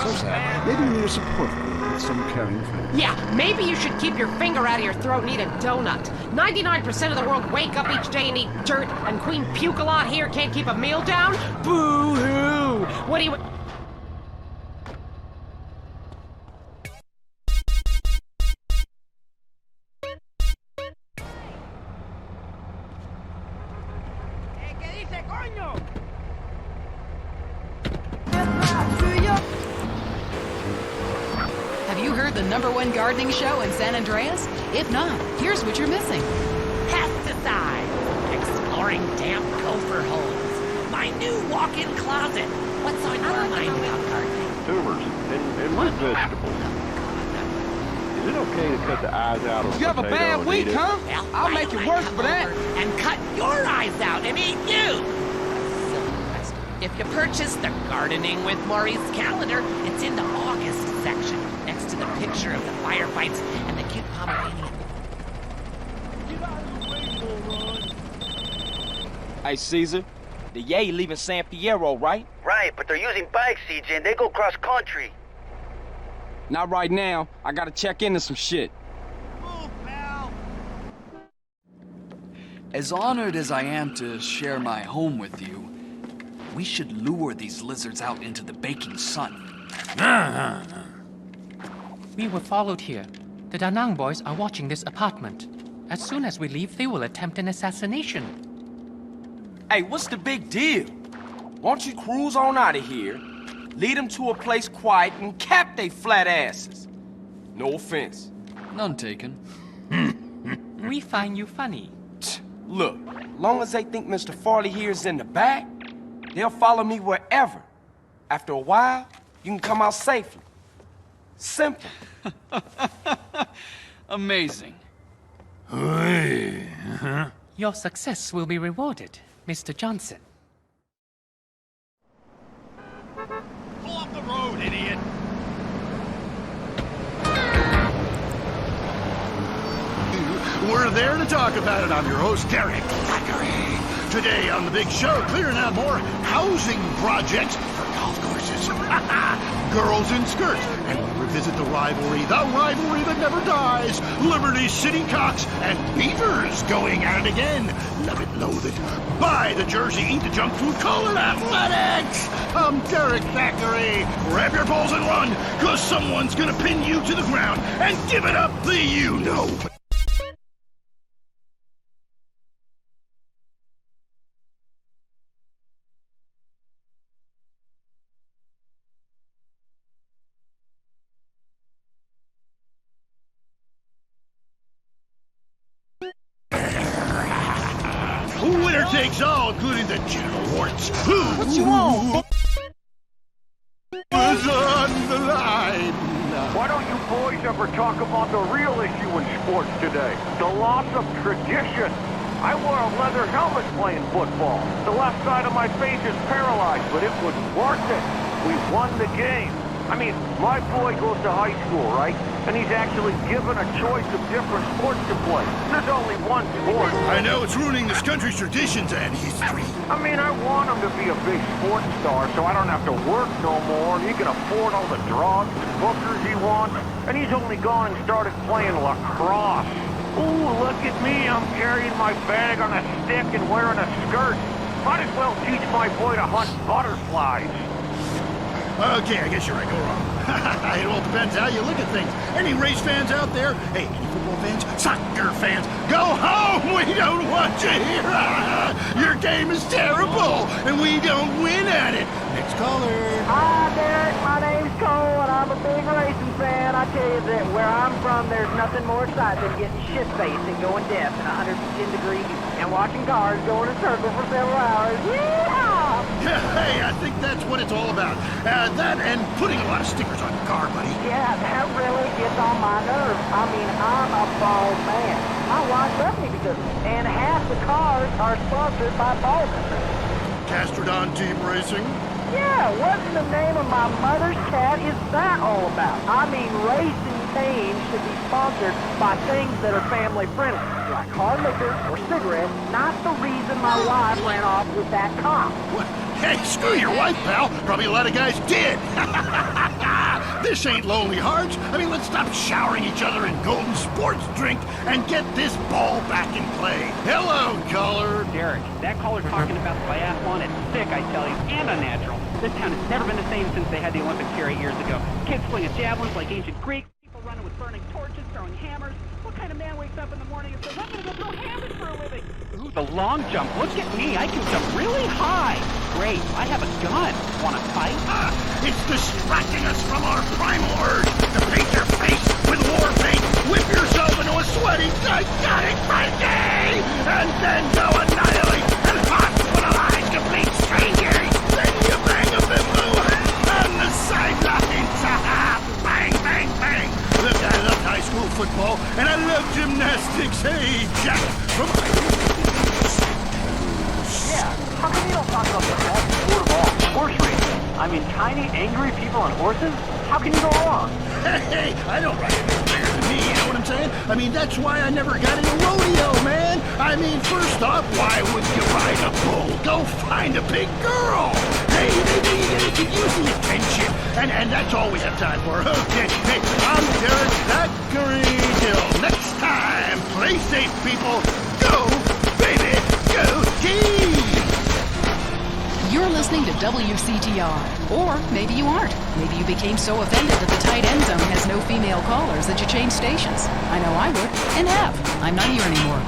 How's that? Maybe you need a support group with some caring friends. Yeah, maybe you should keep your finger out of your throat and eat a donut. 99% of the world wake up each day and eat dirt, and Queen Puke-a-Lot here can't keep a meal down? Boo-hoo! What do you... Have you heard the #1 gardening show in San Andreas? If not, here's what you're missing. Pesticide! Exploring damp gopher holes. My new walk-in closet. What's on your mind about gardening? Tumors and root vegetables. Is it okay to cut the eyes out of a You have a bad week, huh? Well, I'll make it worse for that. And cut your eyes out and eat you! If you purchase the Gardening with Maurice calendar, it's in the August section, next to the picture of the firefights and the cute Pomeranian. Hey, Caesar, the Yay leaving San Fierro, right? Right, but they're using bikes, CJ, and they go cross-country. Not right now. I gotta check into some shit. Move, pal! As honored as I am to share my home with you, we should lure these lizards out into the baking sun. We were followed here. The Da Nang boys are watching this apartment. As soon as we leave, they will attempt an assassination. Hey, what's the big deal? Why don't you cruise on out of here, lead them to a place quiet, and cap they flat asses? No offense. None taken. We find you funny. Look, long as they think Mr. Farley here is in the back, they'll follow me wherever. After a while, you can come out safely. Simple. Amazing. Your success will be rewarded, Mr. Johnson. Pull off the road, idiot! We're there to talk about it. I'm your host, Derek Thackeray. Today on the big show, clearing out more housing projects for golf courses. Girls in skirts. And we'll revisit the rivalry that never dies. Liberty City Cocks and Beavers going at it again. Love it, loathe it. Buy the jersey, eat the junk food, call it athletics. I'm Derek Thackeray. Grab your balls and run, because someone's gonna pin you to the ground and give it up the you-know. Winner takes all, including the genital warts. What you want? Was on the line. Why don't you boys ever talk about the real issue in sports today? The loss of tradition. I wore a leather helmet playing football. The left side of my face is paralyzed, but it was worth it. We won the game. I mean, my boy goes to high school, right? And he's actually given a choice of different sports to play. There's only one sport. I know it's ruining this country's traditions and history. I mean, I want him to be a big sports star so I don't have to work no more and he can afford all the drugs and hookers he wants. And he's only gone and started playing lacrosse. Ooh, look at me. I'm carrying my bag on a stick and wearing a skirt. Might as well teach my boy to hunt butterflies. Okay, I guess you're right. Go wrong. It all depends how you look at things. Any race fans out there? Hey, any football fans? Soccer fans? Go home! We don't want you here! Your game is terrible, and we don't win at it. Next caller. Hi, Derek. My name's Cole, and I'm a big racing fan. I tell you that where I'm from, there's nothing more exciting than getting shit-faced and going deaf in 110 degrees and watching cars go in a circle for several hours. Yeehaw! Hey, I think that's what it's all about. That and putting a lot of stickers on your car, buddy. Yeah, that really gets on my nerves. I mean, I'm a bald man. My wife loves me because, and half the cars are sponsored by baldness. Castrodon Team Racing? Yeah, what's the name of my mother's cat is that all about? I mean, racing teams should be sponsored by things that are family friendly, like hard liquor or cigarettes, not the reason my wife ran off with that cop. What? Hey, screw your wife, pal. Probably a lot of guys did. This ain't Lonely Hearts. I mean, let's stop showering each other in golden sports drink and get this ball back in play. Hello, caller. Derek, that caller talking about the biathlon is sick, I tell you, and unnatural. This town has never been the same since they had the Olympics here 8 years ago. Kids flinging javelins like ancient Greeks, people running with burning torches, throwing hammers. What kind of man wakes up in the morning and says, I'm gonna go throw hammers for a living? Ooh, the long jump. Look at me. I can jump really high. Great. I have a gun. Wanna fight? It's distracting us from our primal urge to paint your face with war paint, whip yourself into a sweaty, psychotic frenzy, and then go annihilate and hospitalize complete strangers. Then you bang a bimbo on the sidelines. Bang, bang, bang. Look, I loved high school football, and I love gymnastics. Hey, Jack, from Yeah. How come you don't talk about the best sport of all, horse racing? I mean, tiny, angry people on horses? How can you go wrong? Hey, I don't ride any bigger than me, you know what I'm saying? I mean, that's why I never got in a rodeo, man. I mean, first off, why would you ride a bull? Go find a big girl. Hey, maybe you could use the attention. And that's all we have time for. Okay, hey, I'm Derek Thackeray. Till next time, play safe, people. Go, baby, go team! You're listening to WCTR. Or maybe you aren't. Maybe you became so offended that the tight end zone has no female callers that you changed stations. I know I would, and have. I'm not here anymore.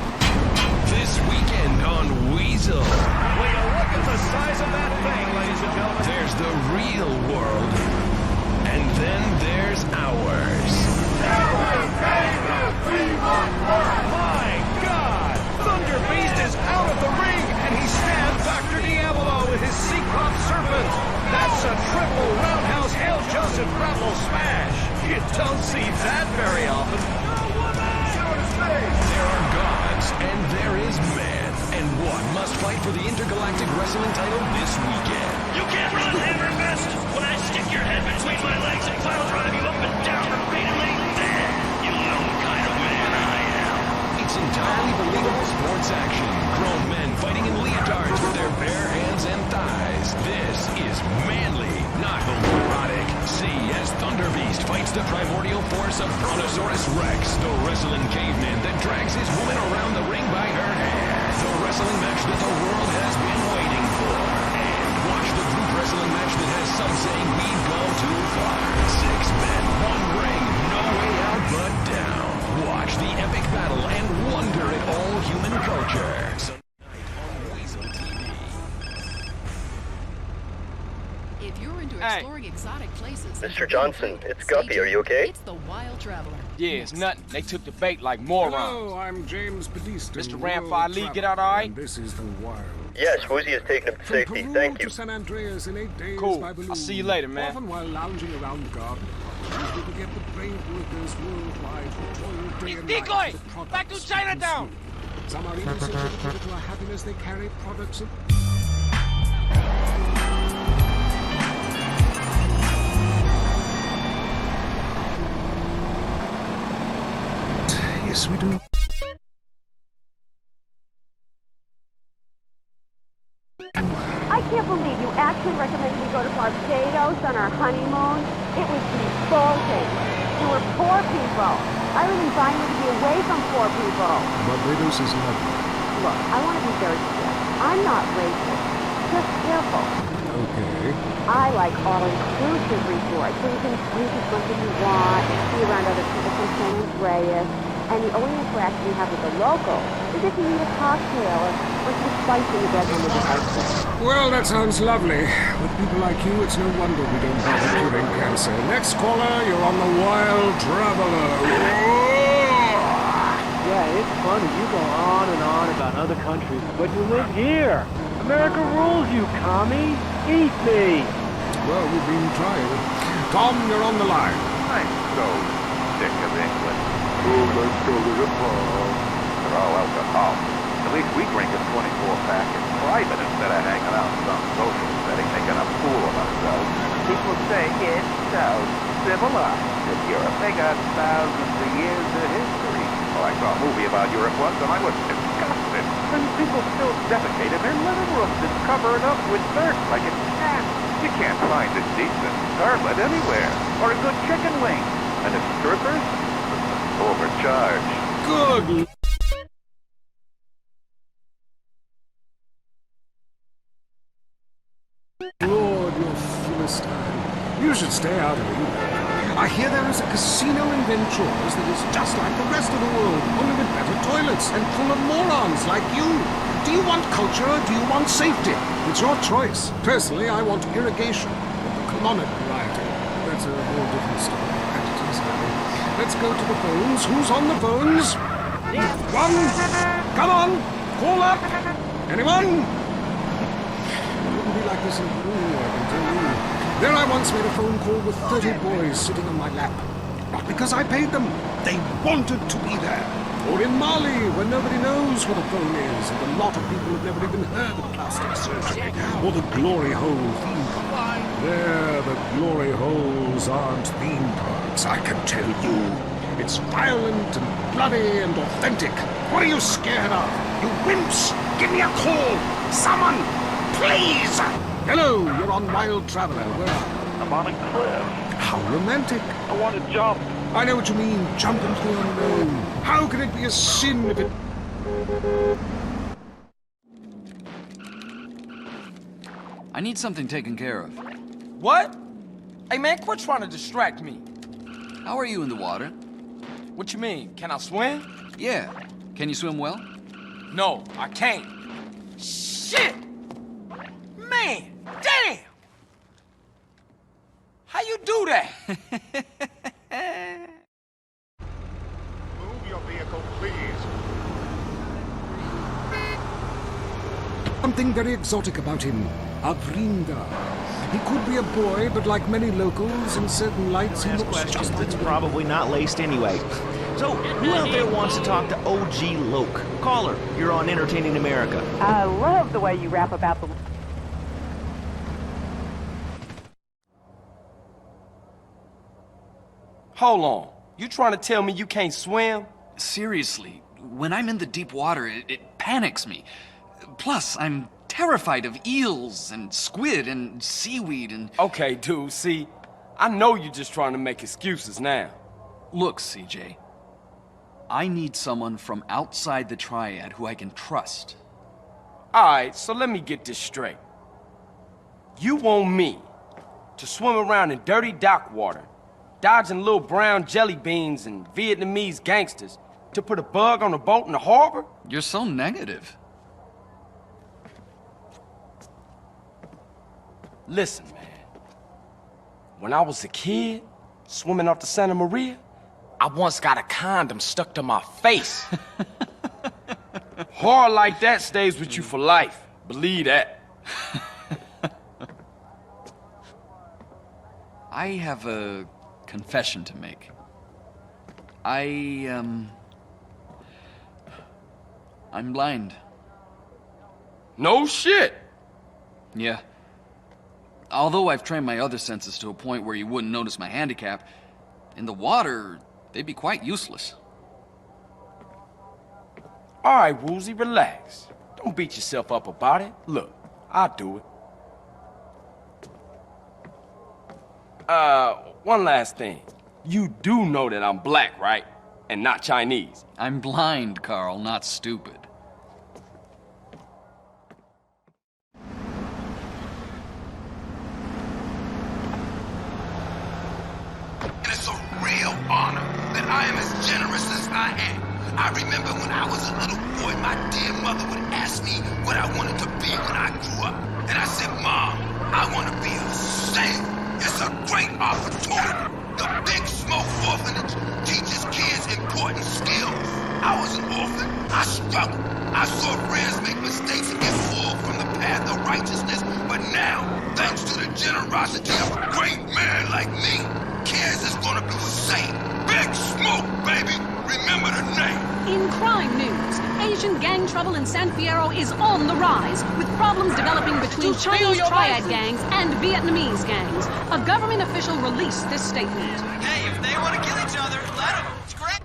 This weekend on Weasel. Will you look at the size of that thing, ladies and gentlemen? There's the real world. And then there's ours. My God! Thunder Beast is out of the ring, and he stabs Dr. Diabolo with his Seacrop Serpent. That's a triple roundhouse Hail Joseph grapple smash. You don't see that very often. There are gods, and there is man. And one must fight for the intergalactic wrestling title this weekend. You can't run hammer-fist when I stick your head between my legs and pile drive you up and down repeatedly. Then you know what kind of man I am. It's entirely believable sports action. Grown men fighting in leotards with their bare hands and thighs. This is manly, not homoerotic. See as Thunder Beast fights the primordial force of Brontosaurus Rex, the wrestling caveman that drags his woman around the ring by her hair. The wrestling match that the world has been waiting for. And watch the group wrestling match that has some saying we've gone too far. 6 men, 1 ring, no way out but down. Watch the epic battle and wonder at all human culture. If you're into exploring exotic places... Mr. Johnson, it's Guppy. Are you okay? It's the Wild Traveler. Yeah, it's nothing. They took the bait like morons. Hello, I'm James Badista. Mr. Ramfire Lee, get out all right? This is the Wild. Yes, Woozy has taken him to safety. Thank you. To San Andreas in 8 days Cool. by balloon. I'll see you later, man. Often while lounging around the garden, usually to get the brave workers worldwide who toil day and night Decoy! for the products Back to we Chinatown! consume. Some are even so dedicated to our happiness they carry products of... Yes, we do. I can't believe you actually recommended we go to Barbados on our honeymoon. It was revolting. We were poor people. I was invited to be away from poor people. Barbados is lovely. Look, I want to be very clear. I'm not racist. Just careful. Okay. I like all-inclusive resorts where you can drink as much as you want, be around other people from San Andreas, and the only interaction you have with the locals is if you need a cocktail or some spice in your bedroom with the husband. Well, that sounds lovely. With people like you, it's no wonder we don't bother curing cancer. Next caller, you're on the Wild Traveler. Yeah, it's funny. You go on and on about other countries, but you live here. America rules, you commie. Eat me. Well, we've been trying. Tom, you're on the line. I'm so sick of England. Oh, let's go to the pub. They're all alcohol. At least we drink a 24-pack in private instead of hanging out in some social setting making a fool of ourselves. People say it's so civilized. If Europe, they got thousands of years of history. Oh, I saw a movie about Europe once and I was disgusted. And people still defecate in their living rooms and cover it up with dirt like it's nasty. You can't find a decent scarlet anywhere, or a good chicken wing. And if strippers? Overcharged. Good Lord, you Philistine. You should stay out of England. I hear there is a casino in Venturas that is just like the rest of the world, only with better toilets and full of morons like you. Do you want culture or do you want safety? It's your choice. Personally, I want irrigation of the colonic variety. That's a whole different story. Let's go to the phones. Who's on the phones? One. Come on. Call up. Anyone? It wouldn't be like this in Peru, I can tell you. There I once made a phone call with 30 boys sitting on my lap. Not because I paid them. They wanted to be there. Or in Mali, where nobody knows what a phone is, and a lot of people have never even heard of plastic surgery. Or the glory hole theme park. There, the glory holes aren't theme parks, I can tell you. It's violent and bloody and authentic. What are you scared of? You wimps! Give me a call! Someone! Please! Hello, you're on Wild Traveler. Where are you? I'm on a cliff. How romantic. I want to jump. I know what you mean. Jump into the unknown. How can it be a sin if it... I need something taken care of. What? Hey man, quit trying to distract me. How are you in the water? What you mean? Can I swim? Yeah. Can you swim well? No, I can't. Shit! Man, damn! How you do that? Move your vehicle, please. Something very exotic about him. Avrinda. He could be a boy, but like many locals in certain lights, he looks just like It's probably not laced anyway. So, who out there wants to talk to OG Loke? Caller, you're on Entertaining America. I love the way you rap about the... Hold on. You trying to tell me you can't swim? Seriously, when I'm in the deep water, it panics me. Plus, I'm terrified of eels and squid and seaweed and... Okay, dude, see, I know you're just trying to make excuses now. Look, CJ, I need someone from outside the triad who I can trust. Alright, so let me get this straight. You want me to swim around in dirty dock water, dodging little brown jelly beans and Vietnamese gangsters, to put a bug on a boat in the harbor? You're so negative. Listen, man. When I was a kid, swimming off the Santa Maria, I once got a condom stuck to my face. Horror like that stays with you for life. Believe that. I have a confession to make. I'm blind. No shit. Yeah. Although I've trained my other senses to a point where you wouldn't notice my handicap, in the water, they'd be quite useless. All right, Woozy, relax. Don't beat yourself up about it. Look, I'll do it. One last thing. You do know that I'm black, right? And not Chinese. I'm blind, Carl, not stupid. It is a real honor that I am as generous as I am. I remember when I was a little boy, my dear mother would ask me what I wanted to be when I grew up. And I said, Mom, I want to be a saint. It's a great opportunity. The Big Smoke Orphanage teaches kids important skills. I was an orphan. I struggled. I saw friends make mistakes and get pulled from the path of righteousness. But now, thanks to the generosity of a great man like me, kids is gonna be safe. Big Smoke, baby! Remember the name. In crime news, Asian gang trouble in San Fierro is on the rise, with problems developing between Chinese triad gangs and Vietnamese gangs. A government official released this statement. Hey, if they want to kill each other, let them. It's great.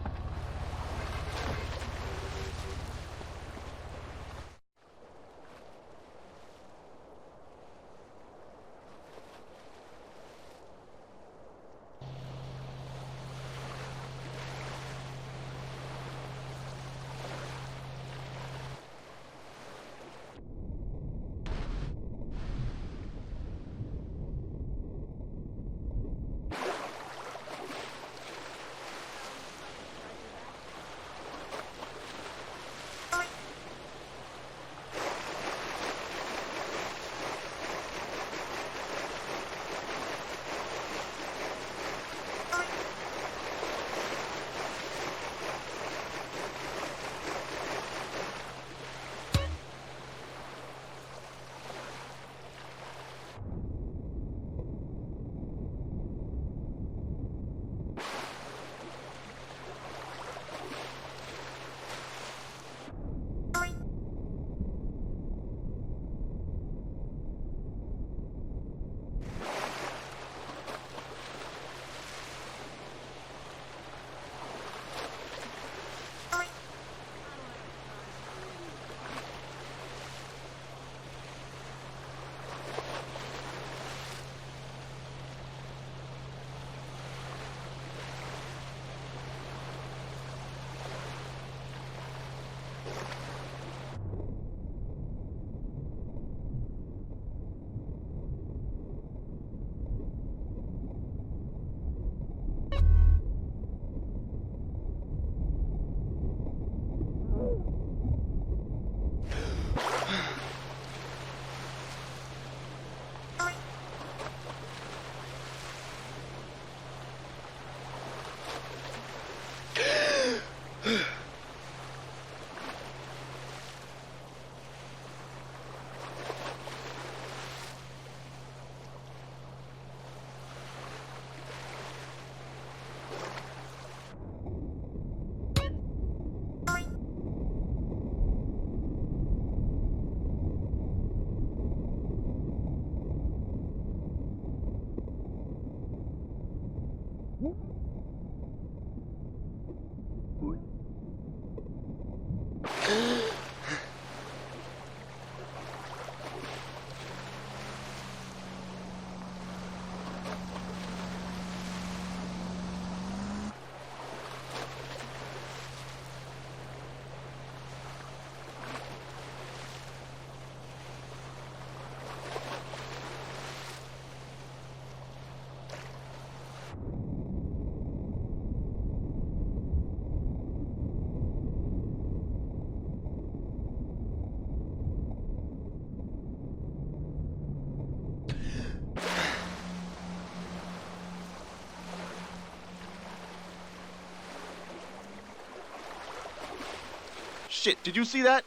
Shit, did you see that?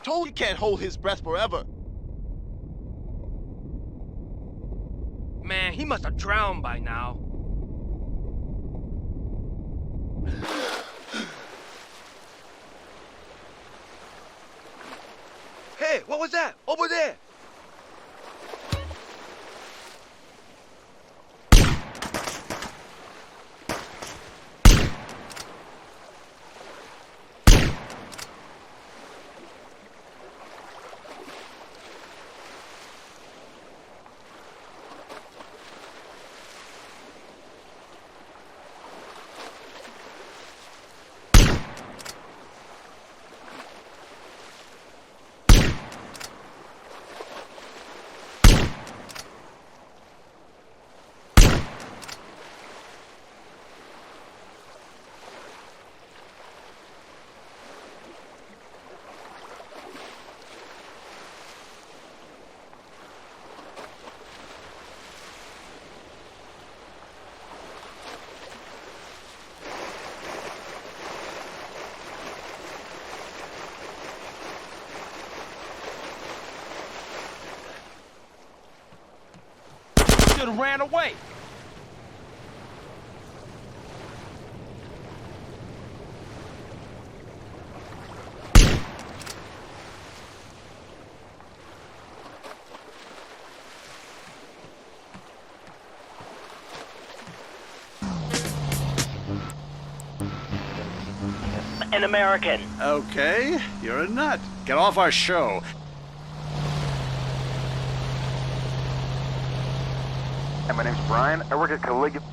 Told he can't hold his breath forever. Man, he must have drowned by now. Hey, what was that? Over there! Should have ran away. An American. Okay, you're a nut. Get off our show. Hi, my name's Brian. I work at Caligula.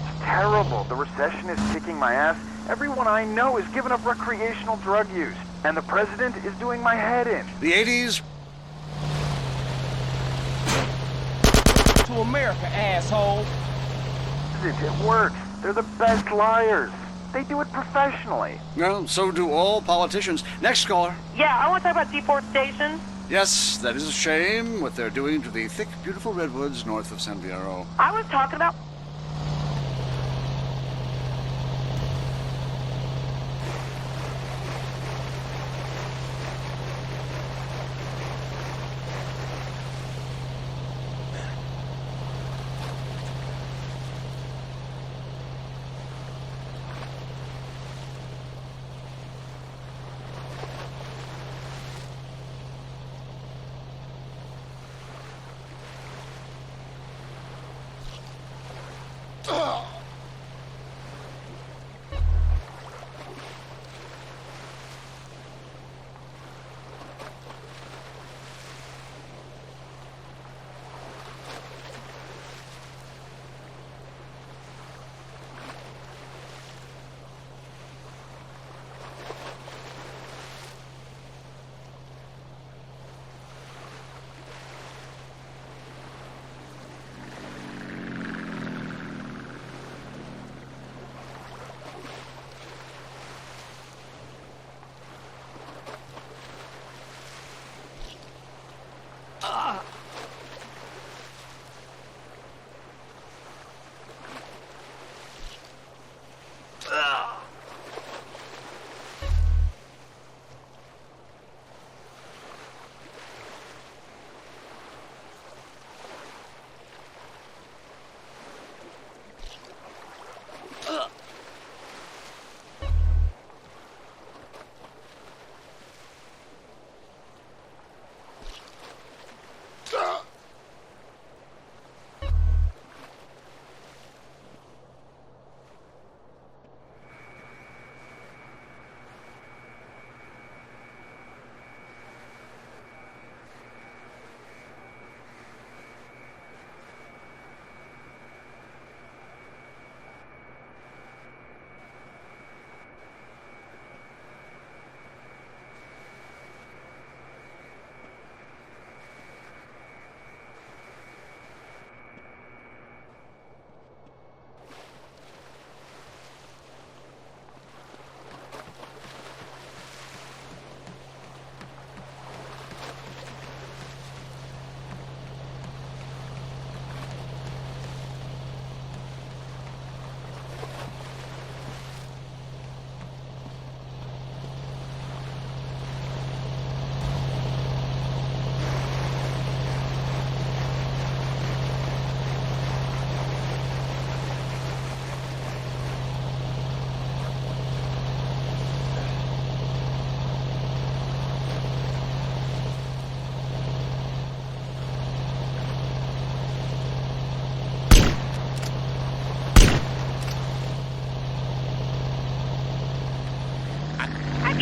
It's terrible. The recession is kicking my ass. Everyone I know is giving up recreational drug use. And the president is doing my head in. The 80s? To America, asshole. It works. They're the best liars. They do it professionally. Well, so do all politicians. Next caller. Yeah, I want to talk about deforestation. Yes, that is a shame, what they're doing to the thick, beautiful redwoods north of San Fierro. I was talking about...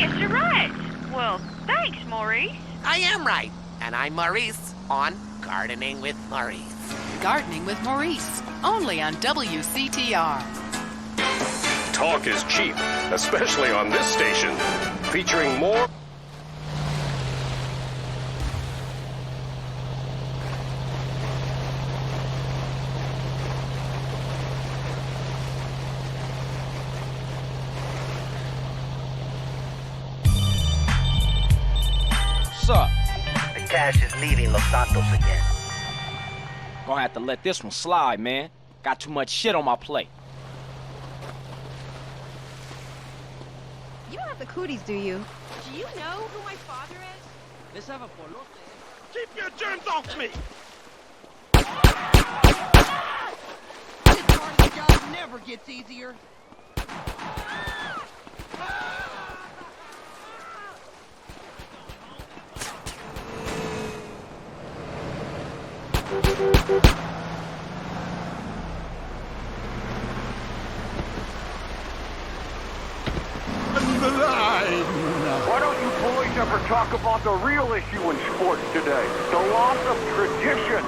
guess you're right. Well, thanks, Maurice. I am right. And I'm Maurice on Gardening with Maurice. Gardening with Maurice, only on WCTR. Talk is cheap, especially on this station. Featuring more... What's up? The cash is leaving Los Santos again. Gonna have to let this one slide, man. Got too much shit on my plate. You don't have the cooties, do you? Do you know who my father is? Let's have a polote. Keep your germs off me! This part of the job never gets easier. Why don't you boys ever talk about the real issue in sports today? The loss of tradition.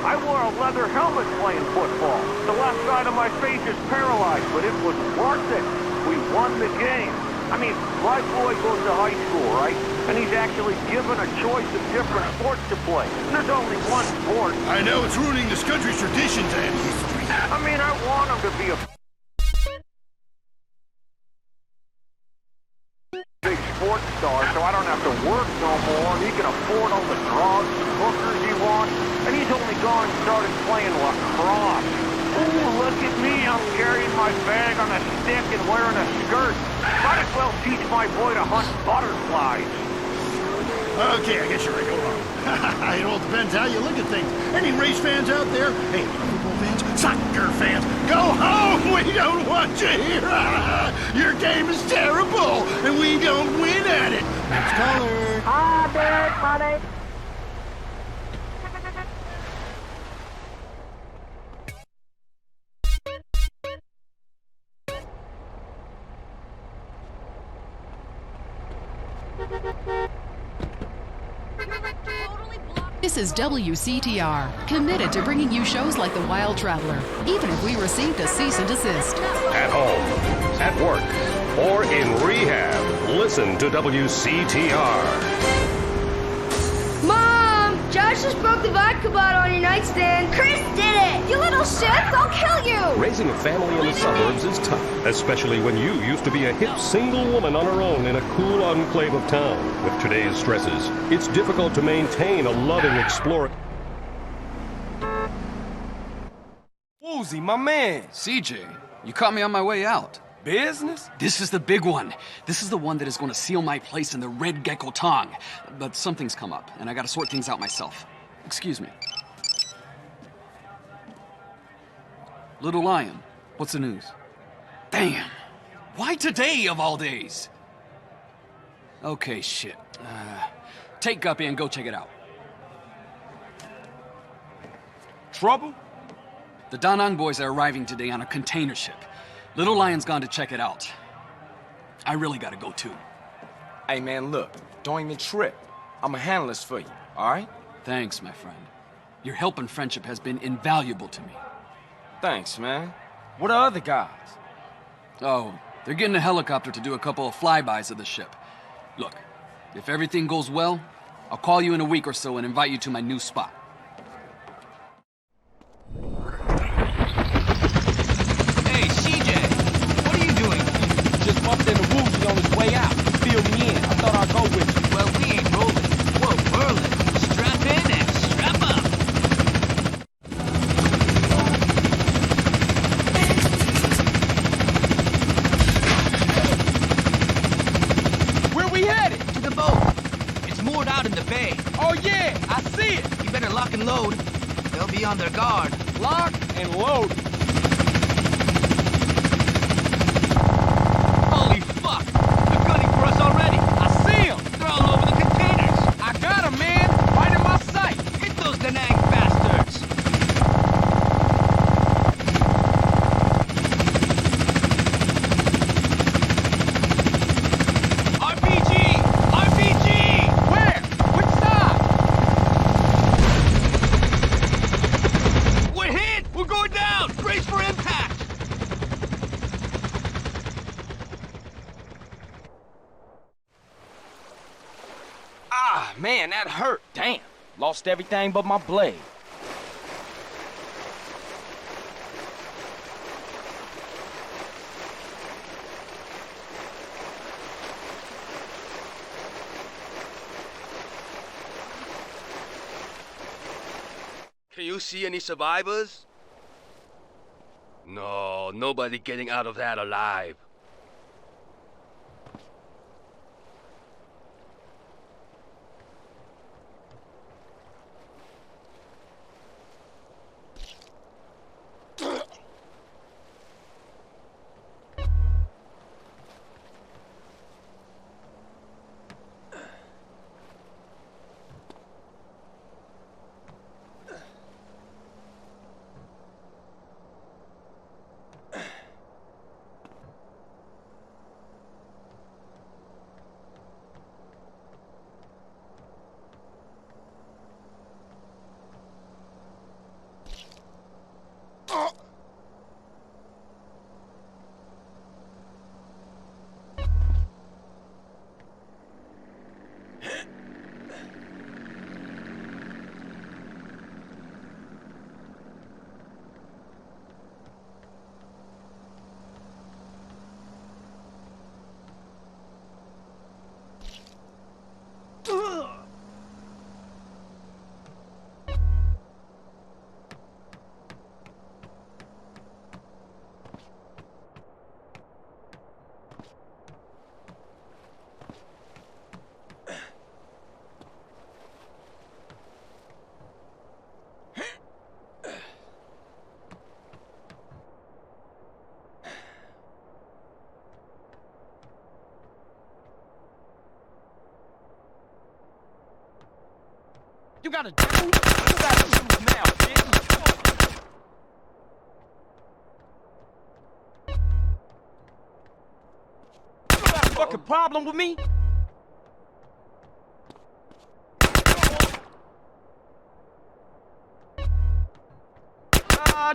I wore a leather helmet playing football. The left side of my face is paralyzed, but it was worth it. We won the game. I mean, my boy goes to high school, right? And he's actually given a choice of different sports to play. There's only one sport. I know it's ruining this country's traditions and history. I mean, I want him to be a big sports star, so I don't have to work no more. He can afford all the drugs and hookers he wants. And he's only gone and started playing lacrosse. Ooh, look at me. I'm carrying my bag on a stick and wearing a skirt. Might as well teach my boy to hunt butterflies. Okay, I guess you're right. Go on. It all depends how you look at things. Any race fans out there? Hey, football fans, soccer fans, go home! We don't want you here! Your game is terrible, and we don't win at it! Next caller. Hi, Derek, money. This is WCTR, committed to bringing you shows like The Wild Traveler, even if we received a cease and desist. At home, at work, or in rehab, listen to WCTR. Mom! Josh just broke the vodka bottle on your nightstand. Chris did it! You little shits! I'll kill you! Raising a family in the suburbs is tough, especially when you used to be a hip single woman on her own in a cool enclave of town. With today's stresses, it's difficult to maintain a loving explorer. Woozy, my man. CJ, you caught me on my way out. Business? This is the big one. This is the one that is going to seal my place in the Red Gecko Tong. But something's come up, and I gotta sort things out myself. Excuse me. Little Lion, what's the news? Damn! Why today, of all days? Okay, shit. Take Guppy and go check it out. Trouble? The Da Nang boys are arriving today on a container ship. Little Lion's gone to check it out. I really gotta go too. Hey man, look, don't even trip. I'ma handle this for you, alright? Thanks, my friend. Your help and friendship has been invaluable to me. Thanks, man. What are other guys? Oh, they're getting a helicopter to do a couple of flybys of the ship. Look, if everything goes well, I'll call you in a week or so and invite you to my new spot. Just bumped into Woozy on his way out. He filled me in. I thought I'd go with you. Well, we ain't rolling. We're whirling. Strap in and strap up. Where we headed? To the boat. It's moored out in the bay. Oh yeah, I see it. You better lock and load. They'll be on their guard. Lock and load. Holy fuck! They're gunning for us already. I see them. They're all over the containers. I got them, man. Right in my sight. Hit those Da Nang bastards. RPG! Man, that hurt. Damn. Lost everything but my blade. Can you see any survivors? No, nobody getting out of that alive. You gotta do now, bitch. You got a fucking problem with me?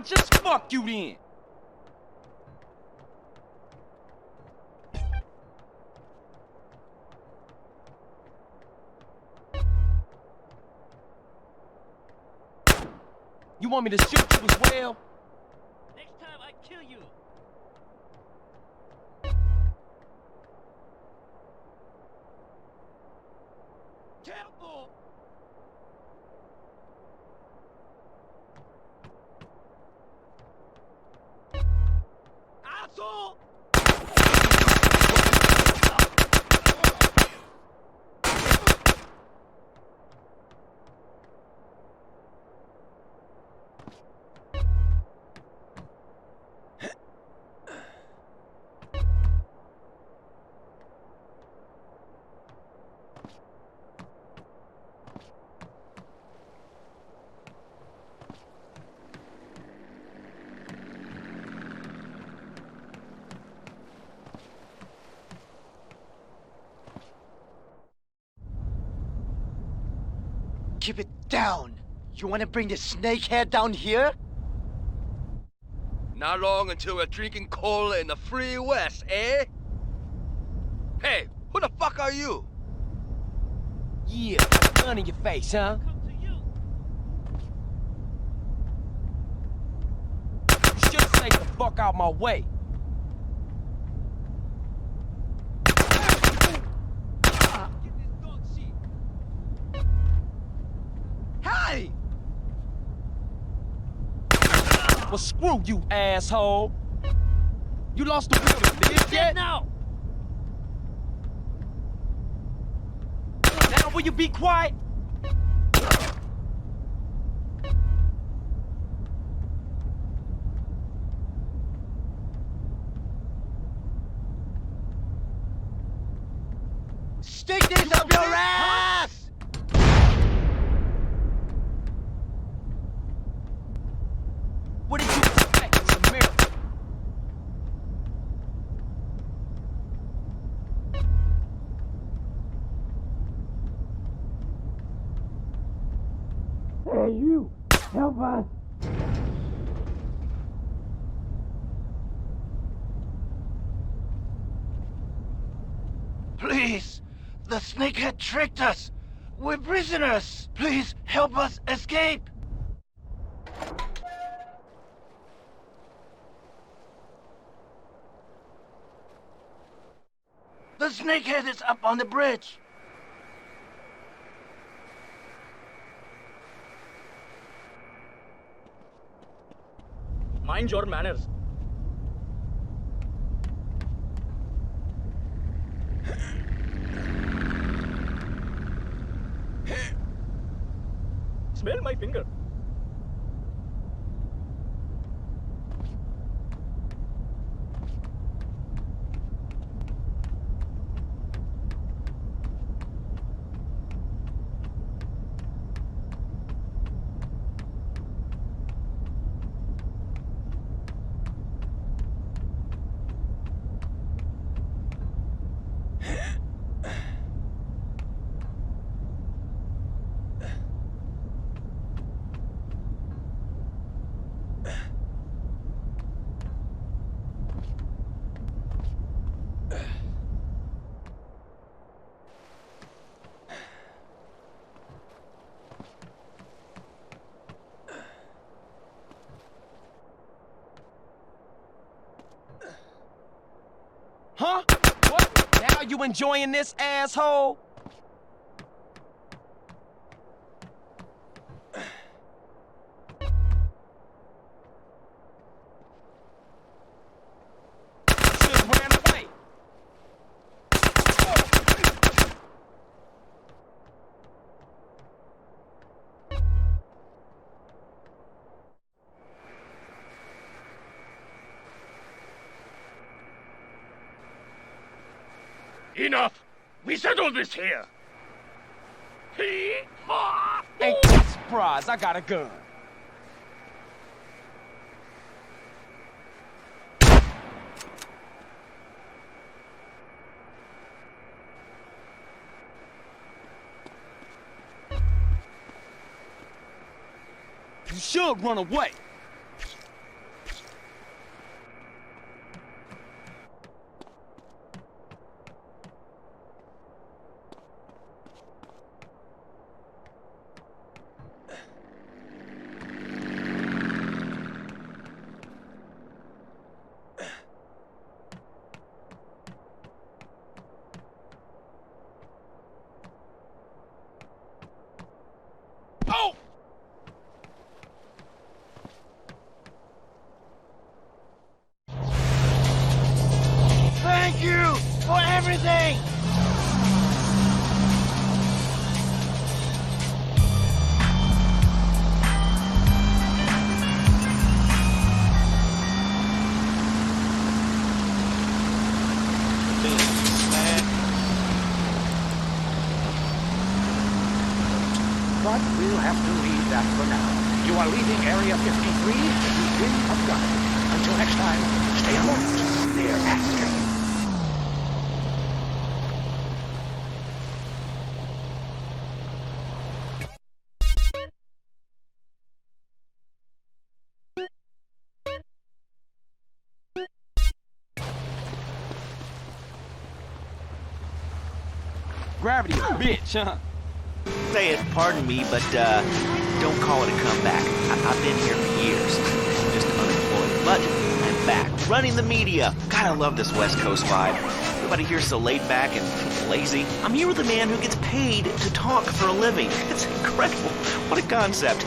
Just fuck you then. You want me to shoot you as well? Next time I kill you. Careful! Asshole! Keep it down. You want to bring the snakehead down here? Not long until we're drinking cola in the free west, eh? Hey, who the fuck are you? Yeah, got a gun in your face, huh? You should stay the fuck out my way. Hey! Well, screw you, asshole. You lost the will to live yet? Now! Now will you be quiet? Stick this up your ass! What did you expect? It's a miracle. Hey, you! Help us! Please! The snakehead tricked us! We're prisoners! Please help us escape! The snakehead is up on the bridge! Mind your manners. Smell my finger. Huh? What? Now you enjoying this, asshole? Just ran away. Enough! We settled this here! Ain't that surprised, I got a gun. You should run away. Oh! Thank you for everything! But we'll have to leave that for now. You are leaving Area 53 to begin a gun. Until next time, stay alert, dear Astrid. Gravity, bitch, huh? Say it, pardon me, but don't call it a comeback. I've been here for years, just unemployed. But I'm back, running the media. God, I love this West Coast vibe. Everybody here's so laid back and lazy. I'm here with a man who gets paid to talk for a living. It's incredible. What a concept.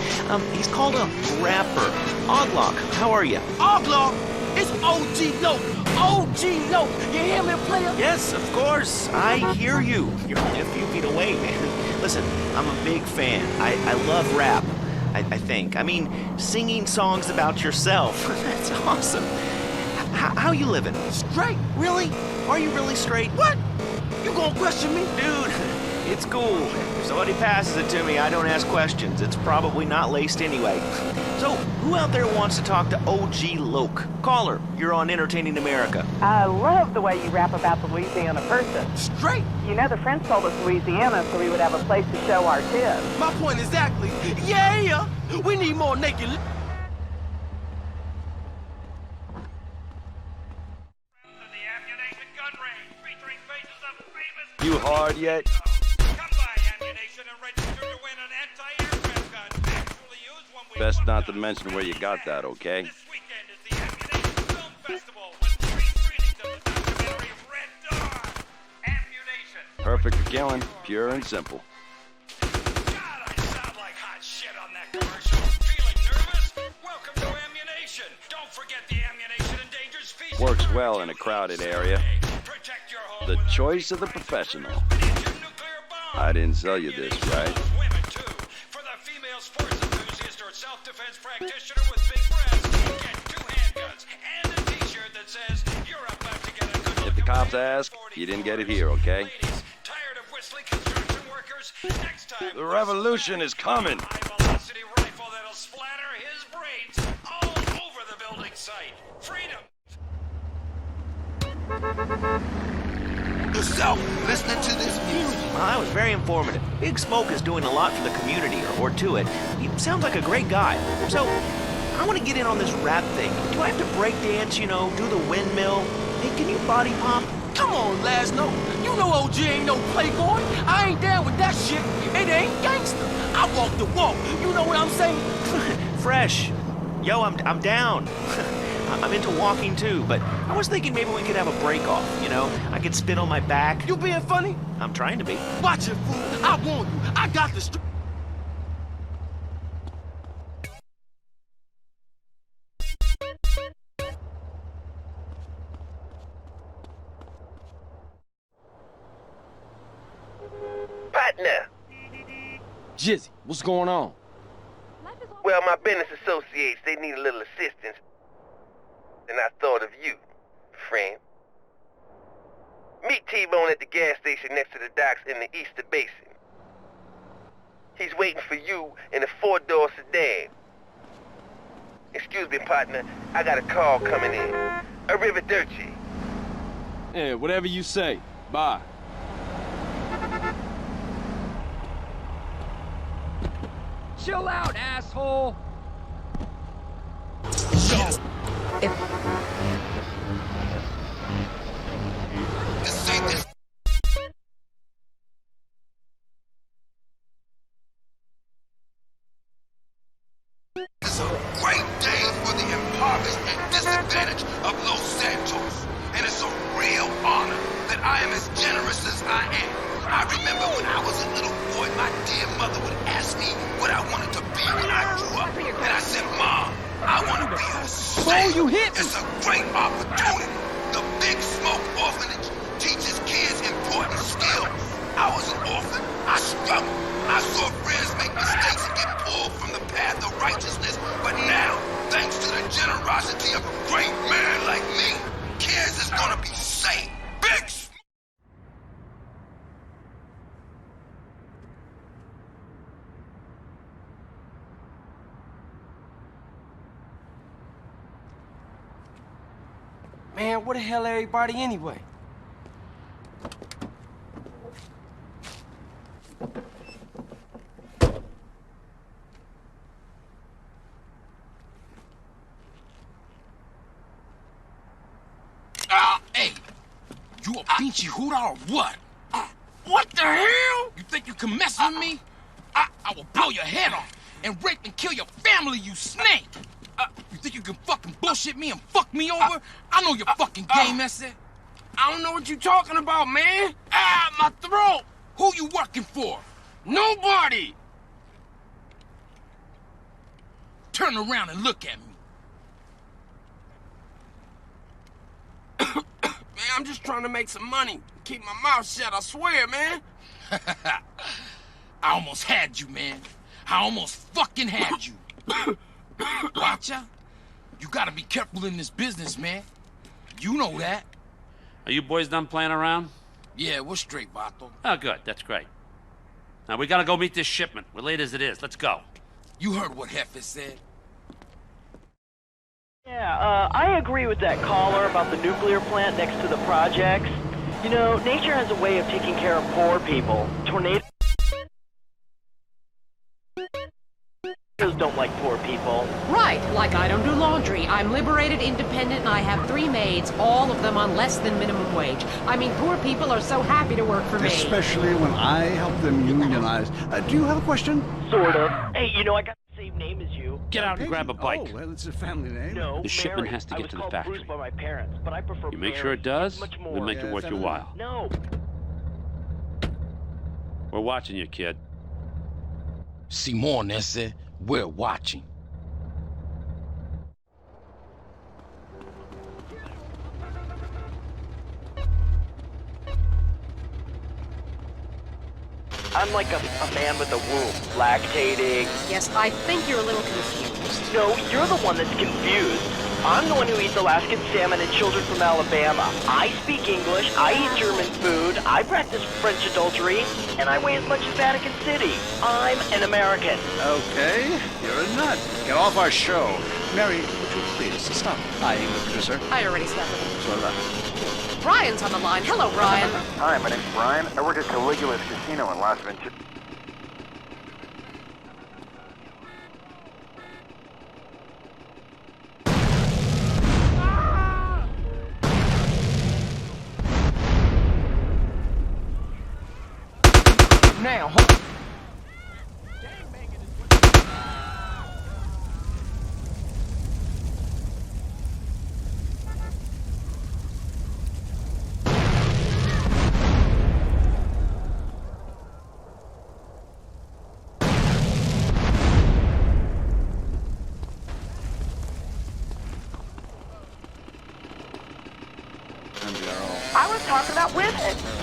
He's called a rapper. Oddlock, how are you? Oddlock! It's OG Loke! OG Loke! You hear me, player? Yes, of course. I hear you. You're only a few feet away, man. Listen, I'm a big fan. I love rap, I think. I mean, singing songs about yourself. That's awesome. How you living? Straight. Really? Are you really straight? What? You gonna question me? Dude, it's cool. If somebody passes it to me, I don't ask questions. It's probably not laced anyway. So, who out there wants to talk to OG Loke? Caller, you're on Entertaining America. I love the way you rap about the Louisiana person. Straight. You know, the French told us Louisiana so we would have a place to show our tits. My point exactly. Yeah, we need more naked. You hard yet? Come by, ammunition, and Best not to mention where you got that, okay? Perfect for killing, pure and simple. Works well in a crowded area. The choice of the professional. I didn't sell you this, right? Self-defense practitioner with big breasts, get 2 handguns and a t-shirt that says you're about to get a good. If the cops ask, you didn't get it here, okay? Tired of whistling construction workers? Next time. The revolution is coming. High-velocity rifle that'll splatter his brains all over the building site. Freedom. So, listening to this music. Well, that was very informative. Big Smoke is doing a lot for the community, or to it. He sounds like a great guy. So, I want to get in on this rap thing. Do I have to break dance, you know, do the windmill? Hey, can you body pump? Come on, Laszlo. You know OG ain't no playboy. I ain't down with that shit. It ain't gangster. I walk the walk. You know what I'm saying? Fresh. Yo, I'm down. I'm into walking too, but I was thinking maybe we could have a break-off, you know? I could spin on my back. You being funny? I'm trying to be. Watch it, fool. I warn you. I got the Partner. Jizzy, what's going on? Well, my business associates, they need a little assistance. And I thought of you, friend. Meet T-Bone at the gas station next to the docks in the Easter Basin. He's waiting for you in a 4-door sedan. Excuse me, partner. I got a call coming in. Arrivederci. Yeah, whatever you say. Bye. Chill out, asshole! It's a great day for the impoverished and disadvantaged of Los Santos. And it's a real honor that I am as generous as I am. I remember when I was a little boy, my dear mother would ask me what I wanted to be when I grew up. And I said, Mom, I want to be a sailor. You hit me. It's a great opportunity. The Big Smoke Orphanage teaches kids important skills. I was an orphan. I struggled. I saw friends make mistakes and get pulled from the path of righteousness. But now, thanks to the generosity of a great man like me, kids is gonna be safe. Big Smoke. Man, where the hell everybody anyway? Hey, you a pinchy hooter or what? What the hell? You think you can mess with me? I will blow your head off and rape and kill your family, you snake! You think you can fucking bullshit me and fuck me over? I know your fucking game, that's it. I don't know what you talking about, man. My throat! Who you working for? Nobody! Turn around and look at me. Man, I'm just trying to make some money. Keep my mouth shut, I swear, man. I almost had you, man. I almost fucking had you. Watch out. You gotta be careful in this business, man. You know that. Are you boys done playing around? Yeah, we're straight, Vato. Oh, good. That's great. Now, we gotta go meet this shipment. We're late as it is. Let's go. You heard what Hefe said. Yeah, I agree with that caller about the nuclear plant next to the projects. You know, nature has a way of taking care of poor people. Tornadoes don't like poor people. Right, like I don't do laundry. I'm liberated, independent, and I have 3 maids, all of them on less than minimum wage. I mean, poor people are so happy to work for me. Especially when I help them unionize. Do you have a question? Sort of. Hey, you know, I got the same name as you. Get out and grab a bike. Oh, well, it's a family name. No, The shipment Mary. has to I get was to the called factory. Bruce by my parents, but I prefer You make Mary. sure it does, Much more. we'll make it worth your while. No. We're watching you, kid. Simone, ese, we're watching. I'm like a man with a womb, lactating. Yes, I think you're a little confused. No, you're the one that's confused. I'm the one who eats Alaskan salmon and children from Alabama. I speak English, I eat German food, I practice French adultery, and I weigh as much as Vatican City. I'm an American. Okay, you're a nut. Get off our show. Mary, would you please stop eyeing the producer? I already stopped with him. So did I. Brian's on the line. Hello, Brian. Hi, my name's Brian. I work at Caligula's Casino in Las Venturas. Now, I was talking about women.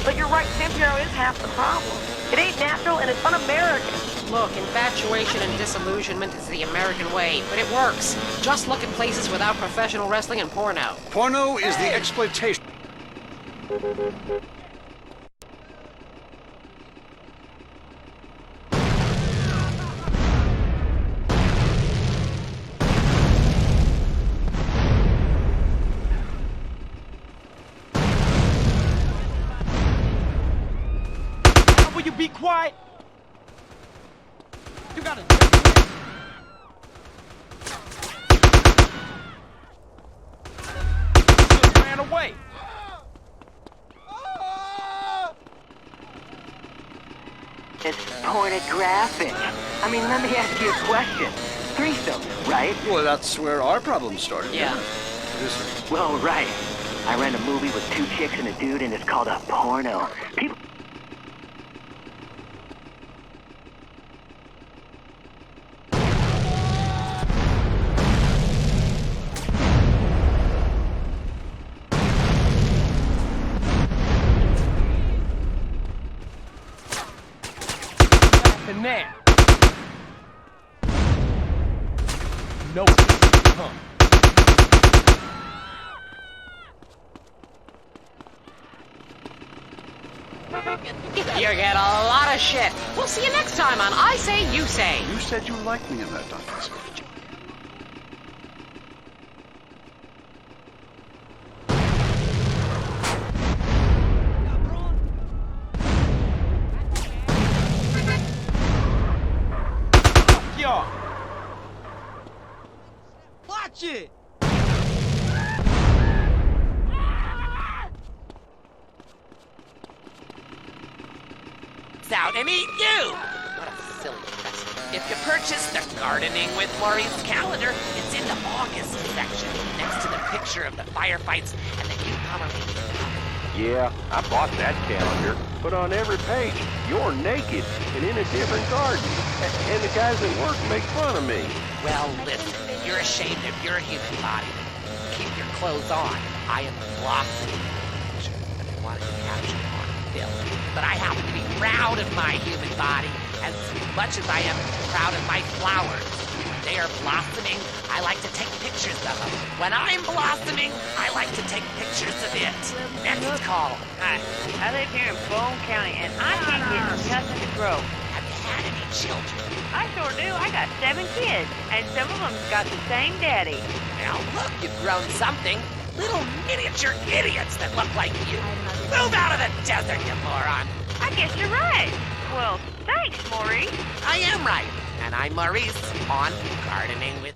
But you're right, Sampiro is half the problem. It ain't natural and it's un-American. Look, infatuation and disillusionment is the American way, but it works. Just look at places without professional wrestling and porno. Porno is the exploitation. will you be quiet? You gotta. Just ran away. It's pornographic. I mean, let me ask you a question. Threesome, right? Well, that's where our problem started. Yeah. Producer. Well, right. I ran a movie with 2 chicks and a dude, and it's called a porno. People... Now. No. Huh. You get a lot of shit. We'll see you next time on I Say, You Say. You said you liked me in that documentary. Y'all. Watch it! Out and eat you! What a silly investment. If you purchase the Gardening with Maurice calendar, it's in the August section, next to the picture of the firefights and the newcomer. Yeah, I bought that calendar, but on every page, you're naked and in a different garden. And the guys at work make fun of me. Well, listen, you're ashamed of your human body. Keep your clothes on. I am blossoming picture that I wanted to capture on film. But I happen to be proud of my human body as much as I am proud of my flowers. They are blossoming. I like to take pictures of them. When I'm blossoming, I like to take pictures of it. Next call. Hi, I live here in Bone County, and I can't get nothing to grow. Have you had any children? I sure do. I got 7 kids, and some of them got the same daddy. Now look, you've grown something. Little miniature idiots that look like you. Move out of the desert, you moron. I guess you're right. Well, thanks, Maurice. I am right. And I'm Maurice on Gardening with...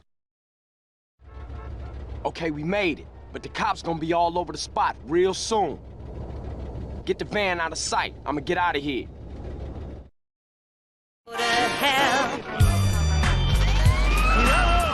Okay, we made it. But the cops gonna be all over the spot real soon. Get the van out of sight. I'ma get out of here. Go to hell. No!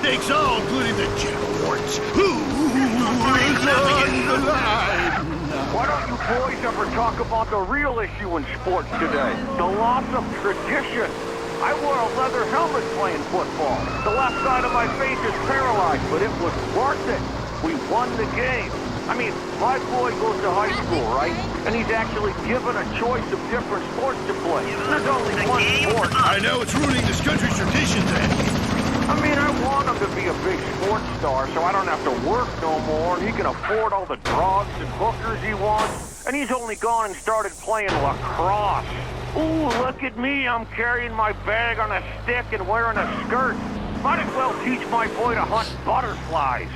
Takes all, including the general warts. Who is on the line? Why don't you boys ever talk about the real issue in sports today? The loss of tradition. I wore a leather helmet playing football. The left side of my face is paralyzed, but it was worth it. We won the game. I mean, my boy goes to high school, right? And he's actually given a choice of different sports to play. There's only one sport. I know it's ruining this country's traditions, Andy. I mean, I want him to be a big sports star so I don't have to work no more and he can afford all the drugs and hookers he wants. And he's only gone and started playing lacrosse. Ooh, look at me. I'm carrying my bag on a stick and wearing a skirt. Might as well teach my boy to hunt butterflies.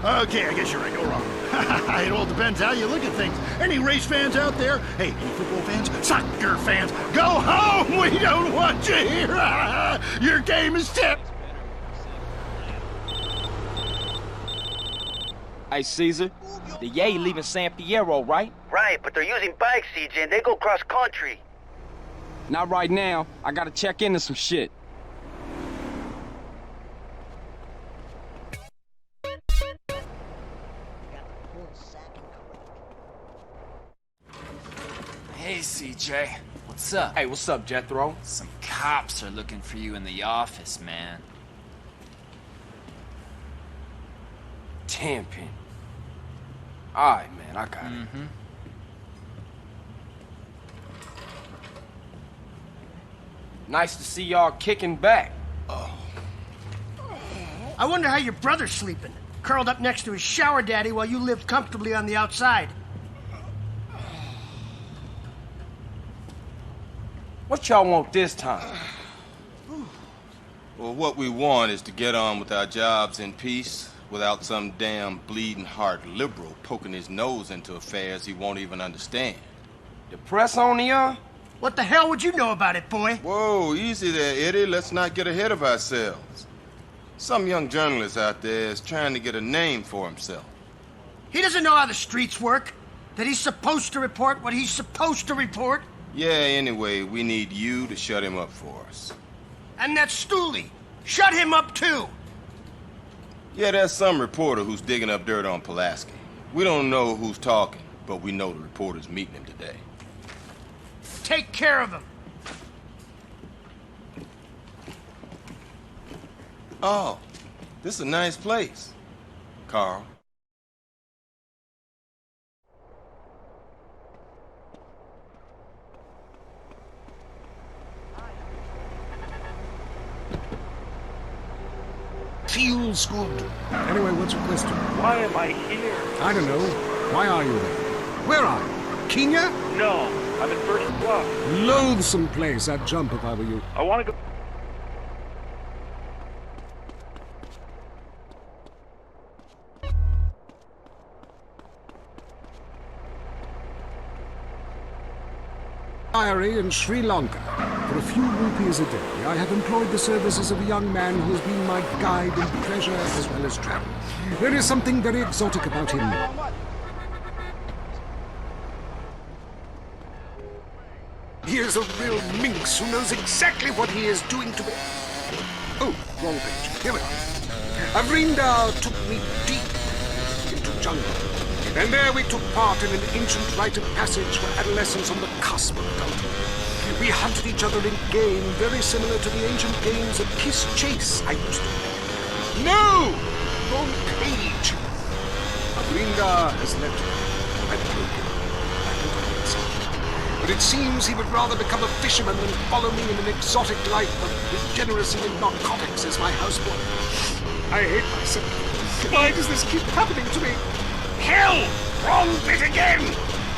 Okay, I guess you're right. Go wrong. It all depends how you look at things. Any race fans out there? Hey, any football fans? Soccer fans? Go home! We don't want you here! Your game is tipped! Hey, Caesar. The Yay leaving San Fierro, right? Right, but they're using bikes, CJ, and they go cross country. Not right now. I gotta check into some shit. Hey, CJ. What's up? Hey, what's up, Jethro? Some cops are looking for you in the office, man. Tenpin. Alright, man, I got it. Nice to see y'all kicking back. I wonder how your brother's sleeping. Curled up next to his shower daddy while you lived comfortably on the outside. What y'all want this time? Well, what we want is to get on with our jobs in peace without some damn bleeding heart liberal poking his nose into affairs he won't even understand. The press on the What the hell would you know about it, boy? Whoa, easy there, Eddie. Let's not get ahead of ourselves. Some young journalist out there is trying to get a name for himself. He doesn't know how the streets work. That he's supposed to report what he's supposed to report. Yeah, anyway, we need you to shut him up for us. And that Stooley. Shut him up, too. Yeah, there's some reporter who's digging up dirt on Pulaski. We don't know who's talking, but we know the reporter's meeting him today. Take care of him. Oh, this is a nice place, Carl. Feels good. Anyway, what's your question? Why am I here? I don't know. Why are you there? Where are you? Kenya? No, I'm in first class. Loathsome place. I'd jump if I were you. I want to go... Diary in Sri Lanka. For a few rupees a day, I have employed the services of a young man who has been my guide in pleasure as well as travel. There is something very exotic about him. He is a real minx who knows exactly what he is doing to me. Oh, wrong page. Here we are. Avrinda took me deep into jungle. And there we took part in an ancient rite of passage for adolescents on the cusp of adulthood. We hunted each other in game very similar to the ancient games of kiss chase I used to play. No! Wrong page. Avrinda has left me. I've broken. I don't understand. But it seems he would rather become a fisherman than follow me in an exotic life of degeneracy in narcotics as my houseboy. I hate myself. Why does this keep happening to me? Hell! Wrong bit again!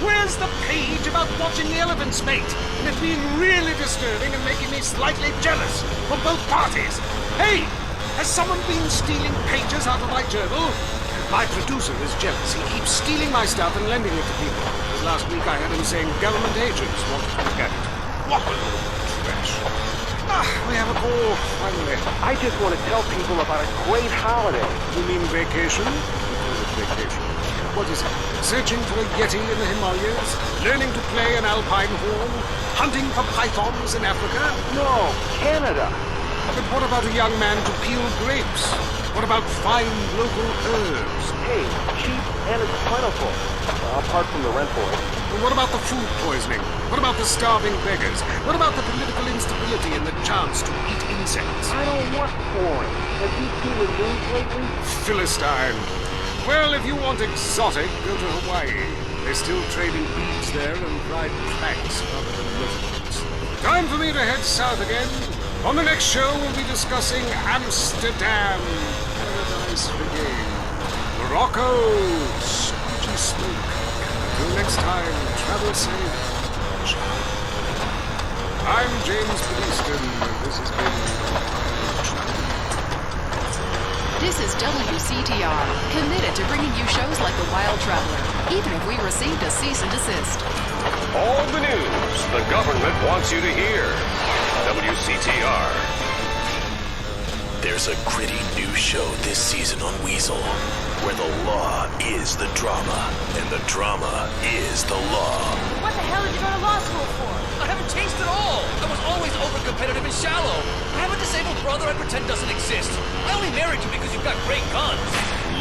Where's the page about watching the elephants mate? And it being really disturbing and making me slightly jealous from both parties. Hey! Has someone been stealing pages out of my journal? My producer is jealous. He keeps stealing my stuff and lending it to people. Last week I had him saying government agents wanted to look at it. What a load of trash. We have a call, finally. I just want to tell people about a great holiday. You mean vacation? Vacation. What is it? Searching for a yeti in the Himalayas? Learning to play an alpine horn? Hunting for pythons in Africa? No, Canada. But what about a young man to peel grapes? What about fine local herbs? Hey, cheap and it's plentiful. Apart from the rent boy. What about the food poisoning? What about the starving beggars? What about the political instability and the chance to eat insects? I don't want foreign. Have you seen the news lately? Philistine. Well, if you want exotic, go to Hawaii. They're still trading beads there and fried planks rather than rivers. Time for me to head south again. On the next show, we'll be discussing Amsterdam, Paradise Regained, Morocco, Scotchy Smoke. Until next time, travel safe. Ciao. I'm James Beliston, and this has been This is WCTR, committed to bringing you shows like The Wild Traveler, even if we received a cease and desist. All the news the government wants you to hear. WCTR. There's a gritty new show this season on Weasel, where the law is the drama, and the drama is the law. What the hell did you go to law school for? I haven't changed at all. I was always over-competitive and shallow. I have a disabled brother I pretend doesn't exist. I only married you because you've got great guns.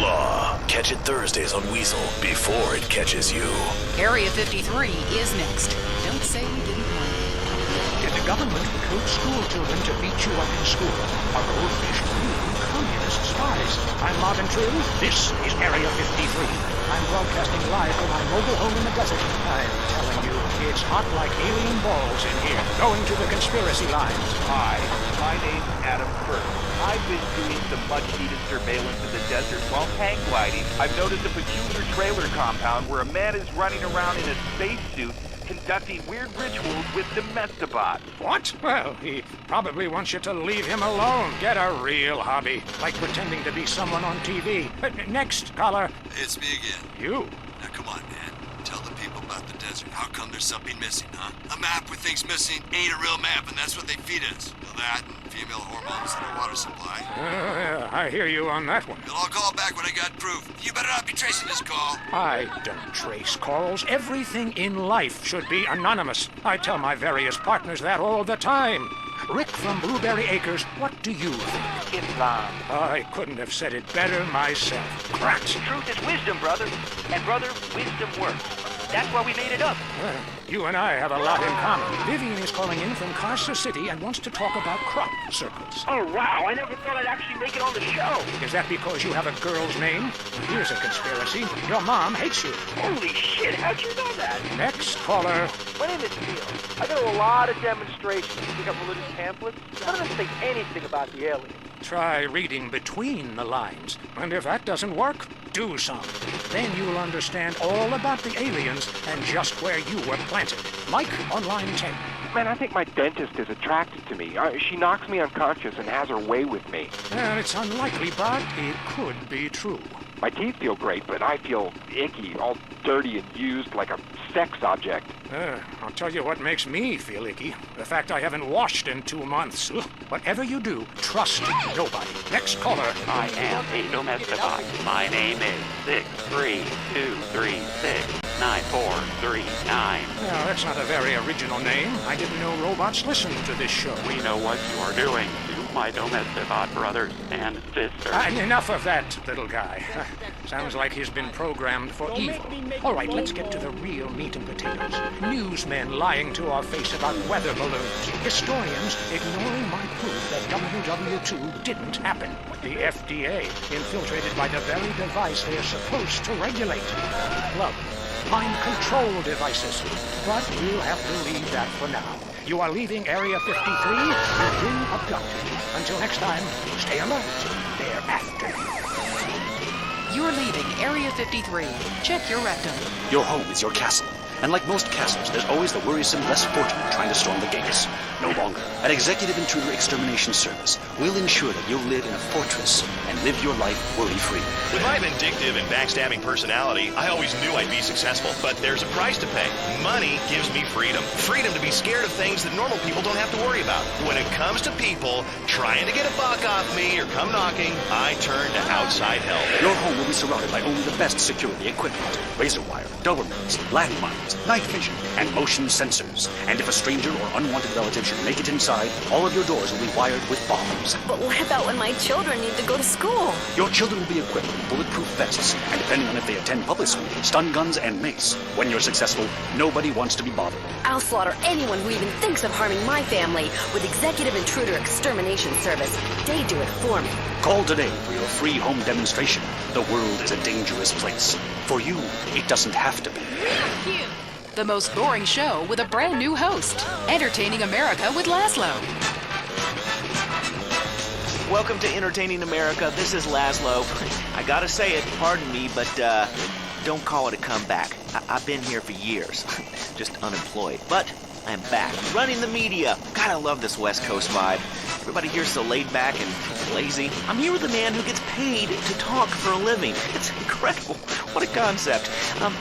Law. Catch it Thursdays on Weasel before it catches you. Area 53 is next. Don't say we didn't warn you. Did the government recruit school children to beat you up in school? Are goldfish really communist spies? I'm Marvin Trill. This is Area 53. I'm broadcasting live from my mobile home in the desert. I'm telling you, it's hot like alien balls in here. Going to the conspiracy lines. Hi, my name's Adam First. I've been doing some much-needed surveillance in the desert while hang gliding. I've noticed a peculiar trailer compound where a man is running around in a spacesuit conducting weird rituals with Domestibots. What? Well, he probably wants you to leave him alone. Get a real hobby, like pretending to be someone on TV. Next, caller. It's me again. You? Now come on, man. Tell the people about the desert. How come there's something missing, huh? A map with things missing ain't a real map, and that's what they feed us. You know that, and female hormones in our water supply. I hear you on that one. You'll all call back when I got proof. You better not be tracing this call. I don't trace calls. Everything in life should be anonymous. I tell my various partners that all the time. Rick from Blueberry Acres, what do you think? Islam. I couldn't have said it better myself. Cracks. Truth is wisdom, brother. And brother, wisdom works. That's why we made it up. Well, you and I have a lot in common. Vivian is calling in from Carcer City and wants to talk about crop circles. Oh, wow. I never thought I'd actually make it on the show. Is that because you have a girl's name? Here's a conspiracy. Your mom hates you. Holy shit, how'd you know that? Next caller. My name is Neil. I go to a lot of demonstrations to pick up religious pamphlets. None of them say anything about the aliens. Try reading between the lines. And if that doesn't work, do some. Then you'll understand all about the aliens and just where you were planted. Mike on line 10. Man, I think my dentist is attracted to me. She knocks me unconscious and has her way with me. Well, it's unlikely, but it could be true. My teeth feel great, but I feel icky, all dirty and used like a sex object. I'll tell you what makes me feel icky. The fact I haven't washed in 2 months. Whatever you do, trust nobody. Next caller. I am a Domestibot. My name is 632369439. Well, that's not a very original name. I didn't know robots listened to this show. We know what you are doing to my Domestibot brothers and sisters. Enough of that, little guy. Sounds like he's been programmed for evil. All right, let's get to the real meat and potatoes. Newsmen lying to our face about weather balloons. Historians ignoring my proof that WW2 didn't happen. The FDA infiltrated by the very device they're supposed to regulate. Love. Mind control devices. But we'll have to leave that for now. You are leaving Area 53. You've been abducted. Until next time, stay alert. They're after you. You're leaving Area 53. Check your rectum. Your home is your castle. And like most castles, there's always the worrisome, less fortunate trying to storm the gates. No longer. At Executive Intruder Extermination Service, we'll ensure that you'll live in a fortress and live your life worry-free. With my vindictive and backstabbing personality, I always knew I'd be successful. But there's a price to pay. Money gives me freedom. Freedom to be scared of things that normal people don't have to worry about. When it comes to people trying to get a buck off me or come knocking, I turn to outside help. Your home will be surrounded by only the best security equipment. Razor wire, Dobermans, landmines, cameras, night vision, and motion sensors. And if a stranger or unwanted relative should make it inside, all of your doors will be wired with bombs. But what about when my children need to go to school? Your children will be equipped with bulletproof vests, and depending on if they attend public school, stun guns and mace. When you're successful, nobody wants to be bothered. I'll slaughter anyone who even thinks of harming my family with Executive Intruder Extermination Service. They do it for me. Call today for your free home demonstration. The world is a dangerous place. For you, it doesn't have to be. The most boring show with a brand new host. Entertaining America with Laszlo. Welcome to Entertaining America. This is Laszlo. I gotta say it, pardon me, but don't call it a comeback. I've been here for years, just unemployed. But I'm back, running the media. God, I love this West Coast vibe. Everybody here's so laid back and lazy. I'm here with a man who gets paid to talk for a living. It's incredible. What a concept.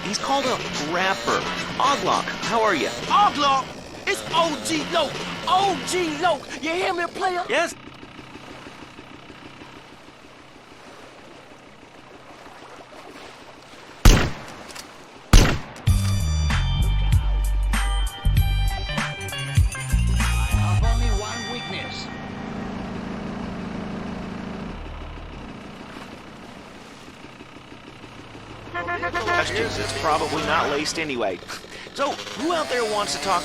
He's called a rapper. Oglok, how are you? Oglok! It's OG Loke! OG Loke! You hear me, player? Yes. Questions, it's probably not laced anyway. So, who out there wants to talk